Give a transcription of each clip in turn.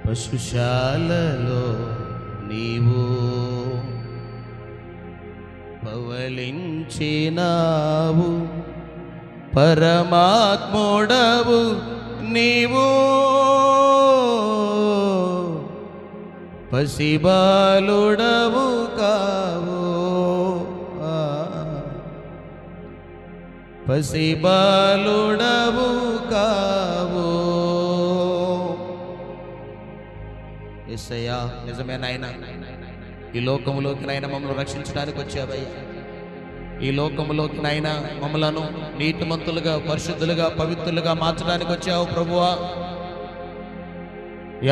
పశుశాలలో నీవు పవళించినావు, పరమాత్ముడవు నీవు, పసిబాలుడవు కావు, పసిబాలుడవు కావు. యేసయ్యా నిజమే నాయన, ఈ లోకములోకి నాయన మమ్మల్ని రక్షించడానికి వచ్చావయ్యా. ఈ లోకములోకి నాయన మమ్మలను నీతిమంతులుగా, పరిశుద్ధులుగా, పవిత్రులుగా మార్చడానికి వచ్చావు ప్రభువా.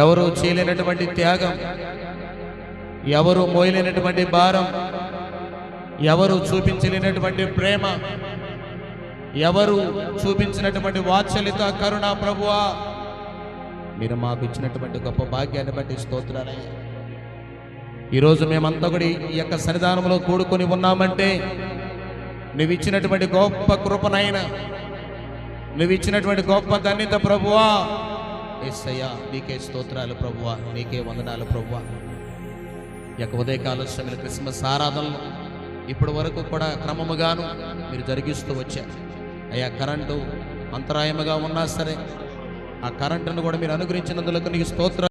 ఎవరు చేయలేనటువంటి త్యాగం, ఎవరు మోయలేనటువంటి భారం, ఎవరు చూపించలేనటువంటి ప్రేమ, ఎవరు చూపించినటువంటి వాత్సల్యత, కరుణ ప్రభువా, మీరు మాకు ఇచ్చినటువంటి గొప్ప భాగ్యాన్ని బట్టి స్తోత్రాలయ్యా. ఈరోజు మేమంతా కూడా ఈ యొక్క సన్నిధానంలో కూడుకొని ఉన్నామంటే నువ్వు ఇచ్చినటువంటి గొప్ప కృపనైనా, నువ్వు ఇచ్చినటువంటి గొప్ప ధన్యత ప్రభువా. యేసయ్యా నీకే స్తోత్రాలు ప్రభువా, నీకే వందనాలు ప్రభువా. ఈ యొక్క ఉదయకాల సమయంలో క్రిస్మస్ ఆరాధనలు ఇప్పటి వరకు కూడా క్రమముగాను మీరు జరిగిస్తూ వచ్చారు అయ్యా. కరెంటు అంతరాయముగా ఉన్నా సరే ఆ కరెంటును కూడా మీరు అనుగ్రహించినందుకు నీకు స్తోత్రాలు.